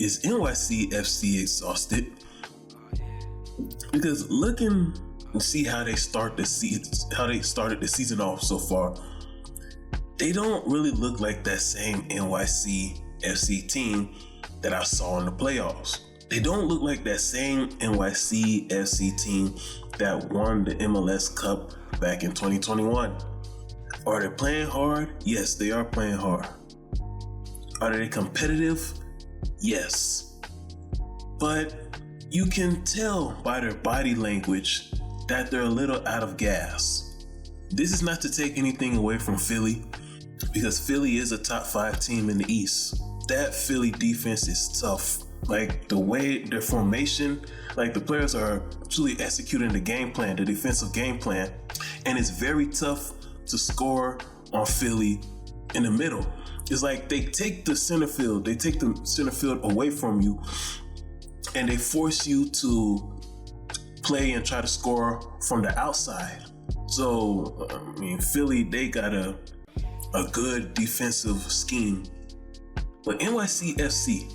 is NYCFC exhausted? Because looking and see how they started the season off so far, they don't really look like that same NYCFC team that I saw in the playoffs. They don't look like that same NYCFC team that won the MLS Cup back in 2021. Are they playing hard? Yes, they are playing hard. Are they competitive? Yes. But you can tell by their body language that they're a little out of gas. This is not to take anything away from Philly, because Philly is a top 5 team in the East. That Philly defense is tough. Like the way their formation, like the players are truly executing the game plan, the defensive game plan, and it's very tough to score on Philly in the middle. It's like they take the center field away from you, and they force you to play and try to score from the outside. So, Philly, they got a good defensive scheme. But NYCFC,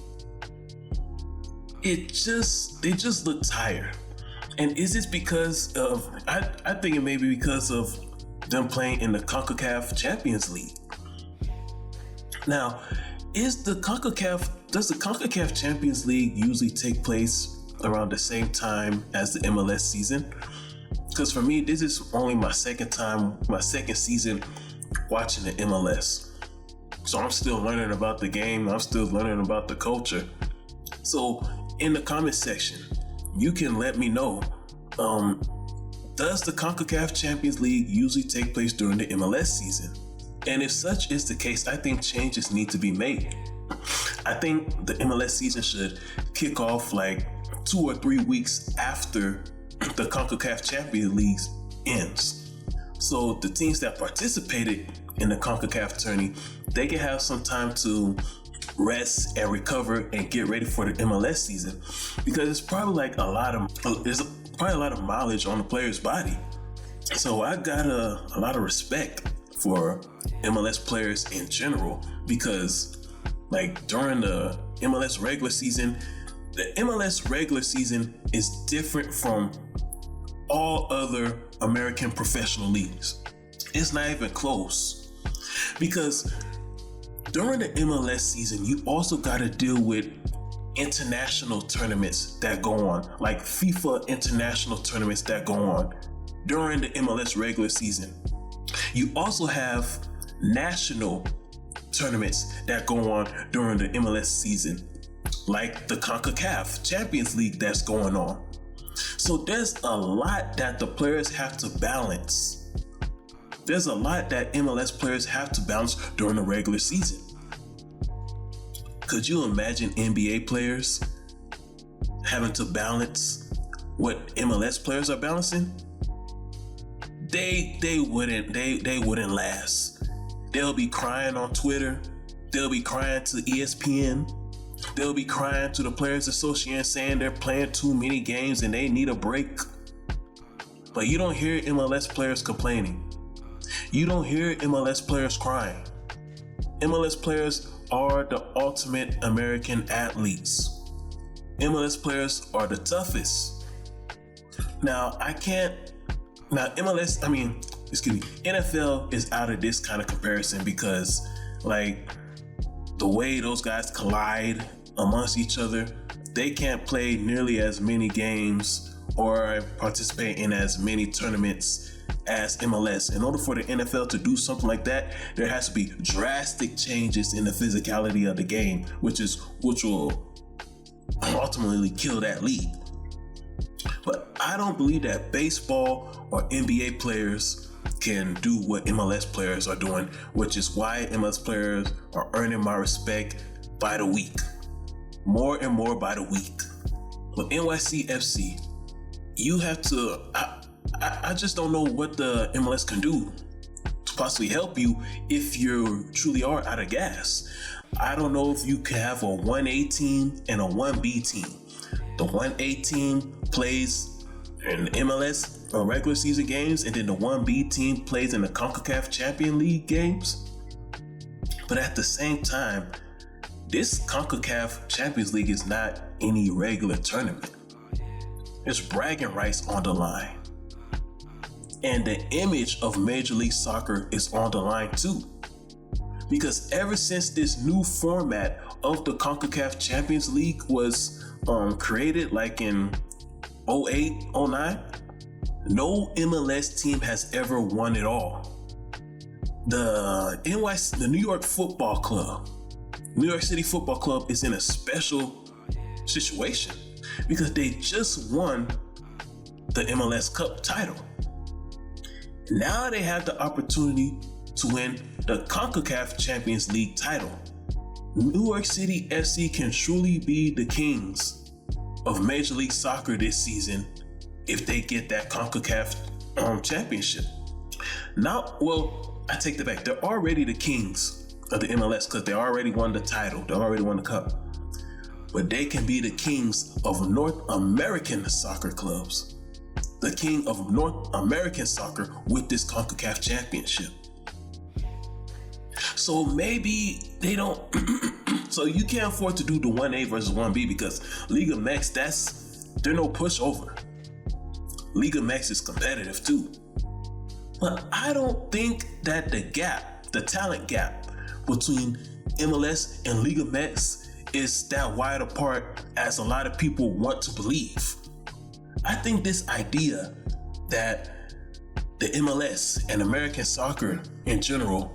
they just look tired. And is this because of, I think it may be because of them playing in the Concacaf Champions League. Now, does the Concacaf Champions League usually take place around the same time as the MLS season? Because for me, this is only my second season watching the MLS. So I'm still learning about the game. I'm still learning about the culture. So in the comment section, you can let me know, does the Concacaf Champions League usually take place during the MLS season? And if such is the case, I think changes need to be made. I think the MLS season should kick off like 2 or 3 weeks after the Concacaf Champions League ends. So the teams that participated in the Concacaf tourney, they can have some time to rest and recover and get ready for the MLS season, because it's probably like there's probably a lot of mileage on the player's body. So I got a lot of respect for MLS players in general, because like during the MLS regular season, the MLS regular season is different from all other American professional leagues. It's not even close, because during the MLS season, you also got to deal with international tournaments that go on, like FIFA international tournaments that go on during the MLS regular season. You also have national tournaments that go on during the MLS season, like the Concacaf Champions League that's going on. So there's a lot that the players have to balance. There's a lot that MLS players have to balance during the regular season. Could you imagine NBA players having to balance what MLS players are balancing? They wouldn't last. They'll be crying on Twitter. They'll be crying to ESPN. They'll be crying to the Players Association saying they're playing too many games and they need a break. But you don't hear MLS players complaining. You don't hear MLS players crying. MLS players are the ultimate American athletes. MLS players are the toughest. NFL is out of this kind of comparison, because like the way those guys collide amongst each other, they can't play nearly as many games or participate in as many tournaments as MLS. In order for the NFL to do something like that, there has to be drastic changes in the physicality of the game, which will ultimately kill that league. But I don't believe that baseball or NBA players can do what MLS players are doing, which is why MLS players are earning my respect by the week. More and more by the week. With NYCFC, you have to... I just don't know what the MLS can do to possibly help you if you truly are out of gas. I don't know if you can have a 1A team and a 1B team. The 1A team plays in MLS regular season games, and then the 1B team plays in the CONCACAF Champions League games. But at the same time, this Concacaf Champions League is not any regular tournament. There's bragging rights on the line. And the image of Major League Soccer is on the line too. Because ever since this new format of the Concacaf Champions League was created, like in 08, 09, no MLS team has ever won it all. The New York Football Club, New York City Football Club is in a special situation because they just won the MLS Cup title. Now they have the opportunity to win the Concacaf Champions League title. New York City FC can truly be the kings of Major League Soccer this season if they get that Concacaf championship. Now, well, I take that back. They're already the kings of the MLS because they already won the title. They already won the cup. But they can be the kings of North American soccer clubs. The king of North American soccer with this CONCACAF championship. So maybe they don't, so you can't afford to do the 1A versus 1B because Liga MX, they're no pushover. Liga MX is competitive too. But I don't think that the talent gap between MLS and Liga MX is that wide apart as a lot of people want to believe. I think this idea that the MLS and American soccer in general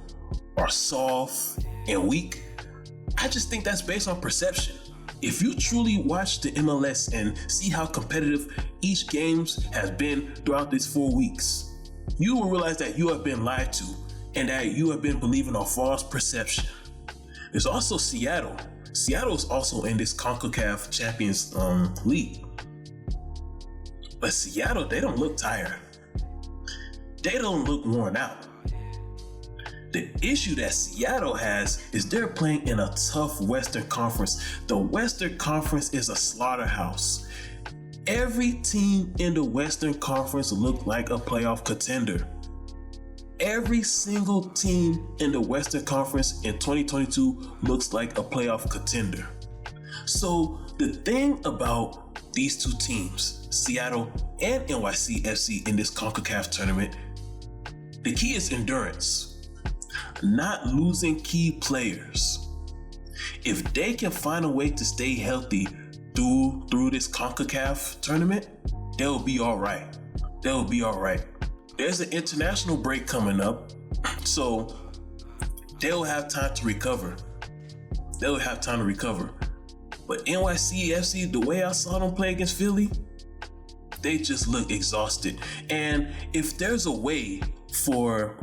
are soft and weak, I just think that's based on perception. If you truly watch the MLS and see how competitive each games has been throughout these 4 weeks, you will realize that you have been lied to and that you have been believing a false perception. There's also Seattle. Seattle is also in this CONCACAF Champions League. But Seattle, they don't look tired. They don't look worn out. The issue that Seattle has is they're playing in a tough Western Conference. The Western Conference is a slaughterhouse. Every team in the Western Conference looked like a playoff contender. Every single team in the Western Conference in 2022 looks like a playoff contender. So the thing about these two teams, Seattle and NYCFC in this CONCACAF tournament, the key is endurance, not losing key players. If they can find a way to stay healthy through this CONCACAF tournament, they'll be all right. They'll be all right. There's an international break coming up, so they'll have time to recover. They'll have time to recover. But NYCFC, the way I saw them play against Philly, they just look exhausted. And if there's a way for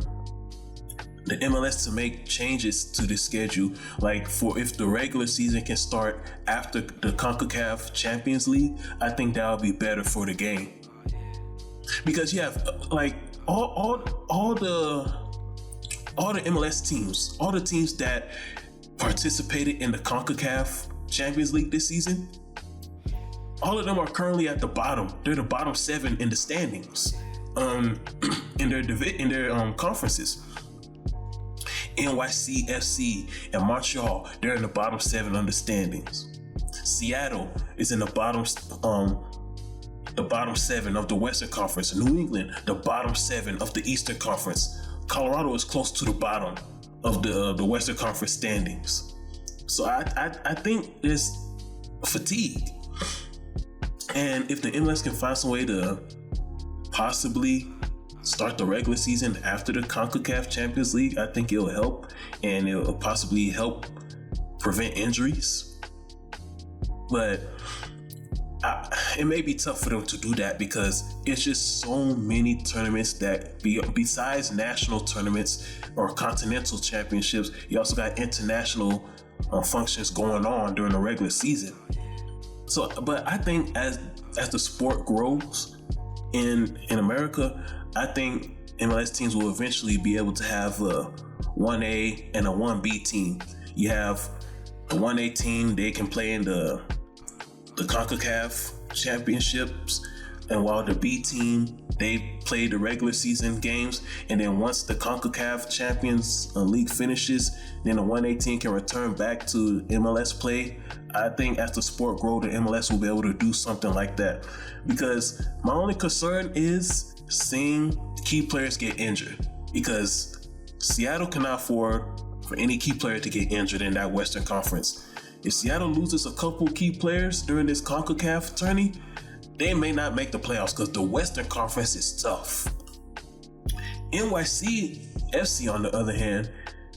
the MLS to make changes to the schedule, like for if the regular season can start after the CONCACAF Champions League, I think that would be better for the game. Because you have like all the MLS teams, all the teams that participated in the CONCACAF Champions League this season, all of them are currently at the bottom. They're the bottom 7 in the standings, in their conferences. NYCFC and Montreal, they're in the bottom 7 on the standings. Seattle is in the bottom 7 of the Western Conference. New England, the bottom 7 of the Eastern Conference. Colorado is close to the bottom of the Western Conference standings. So I think there's fatigue. And if the MLS can find some way to possibly start the regular season after the CONCACAF Champions League, I think it'll help, and it'll possibly help prevent injuries. But it may be tough for them to do that because it's just so many tournaments that besides national tournaments or continental championships, you also got international functions going on during the regular season. So, but I think as the sport grows in America, I think MLS teams will eventually be able to have a 1A and a 1B team. You have the 1A team, they can play in the CONCACAF championships. and while the B team, they play the regular season games, and then once the Concacaf Champions League finishes, then the 1A team can return back to MLS play. I think as the sport grows, the MLS will be able to do something like that, because my only concern is seeing key players get injured, because Seattle cannot afford for any key player to get injured in that Western Conference. If Seattle loses a couple key players during this CONCACAF tourney, they may not make the playoffs, because the Western Conference is tough. NYCFC, on the other hand,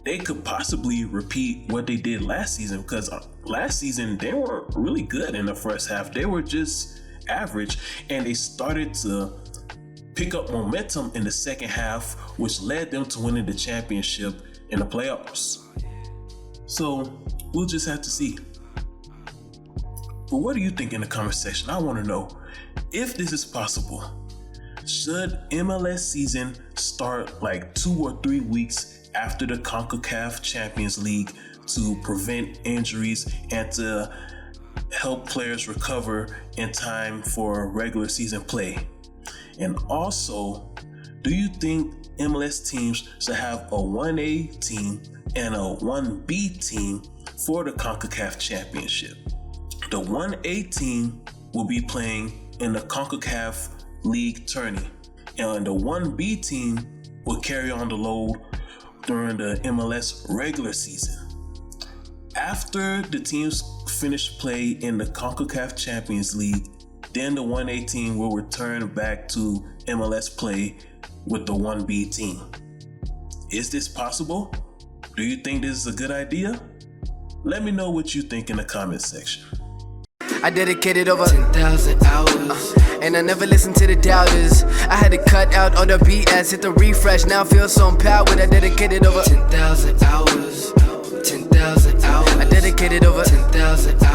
they could possibly repeat what they did last season, because last season they weren't really good in the first half. They were just average, and they started to pick up momentum in the second half, which led them to winning the championship in the playoffs. So we'll just have to see. But what do you think in the comment section? I want to know if this is possible. Should MLS season start like 2 or 3 weeks after the CONCACAF Champions League to prevent injuries and to help players recover in time for regular season play? And also, do you think MLS teams should have a 1A team and a 1B team for the CONCACAF Championship? The 1A team will be playing in the Concacaf League tourney, and the 1B team will carry on the load during the MLS regular season. After the teams finish play in the Concacaf Champions League, then the 1A team will return back to MLS play with the 1B team. Is this possible? Do you think this is a good idea? Let me know what you think in the comment section. I dedicated over 10,000 hours, and I never listened to the doubters. I had to cut out all the BS, hit the refresh, now I feel so empowered. I dedicated over 10,000 hours, 10,000 hours. I dedicated over 10,000 hours.